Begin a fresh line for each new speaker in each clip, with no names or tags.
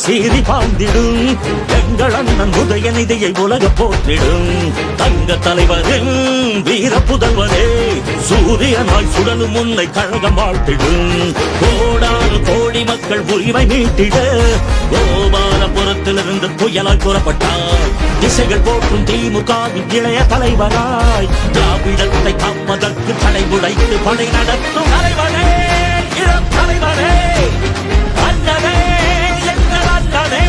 சீறி பாய்ந்திடும் எங்கள் அண்ணன் உதயநிதியை உலக போற்றிடும் தங்க தலைவரின் வீர புதல்வரே சூரியனாய் சுடலும் உன்னை கழகம் வாழ்த்திடும் கோடான கோடி மக்கள் உரிமை மீட்டிட கோபாலபுரத்திலிருந்து புயலாய் புறப்பட்டார் திசைகள் போற்றும் திமுகவின் இளைய தலைவராய் திராவிடத்தை காப்பதற்கு தடை உடைத்து படை நடத்தும் தலைவரே இளம் தலைவரே அண்ணனே எங்கள் அண்ணனே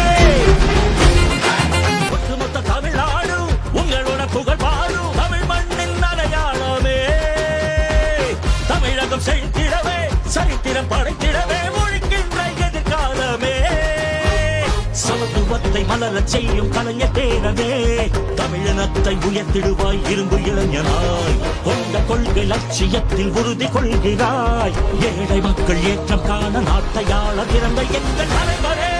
ஒட்டுமொத்த தமிழ்நாடு உங்களோட புகழ் பாடும் தமிழ் மண்ணின் அடையாளமே தமிழகம் செழித்திடவே சரித்திரம் படைத்திடவே முழிக்கின்ற எதிர்காலமே சமத்துவத்தை மலரச் செய்யும் கலைஞர் தேரவே தமிழினத்தை உயர்த்திடுவாய் இரும்பு இளைஞனாய் கொண்ட கொள்கை லட்சியத்தில் உறுதி கொள்கிறாய் ஏழை மக்கள் ஏற்றம் காண நாட்டையாள பிறந்த எங்கள் தலைவரே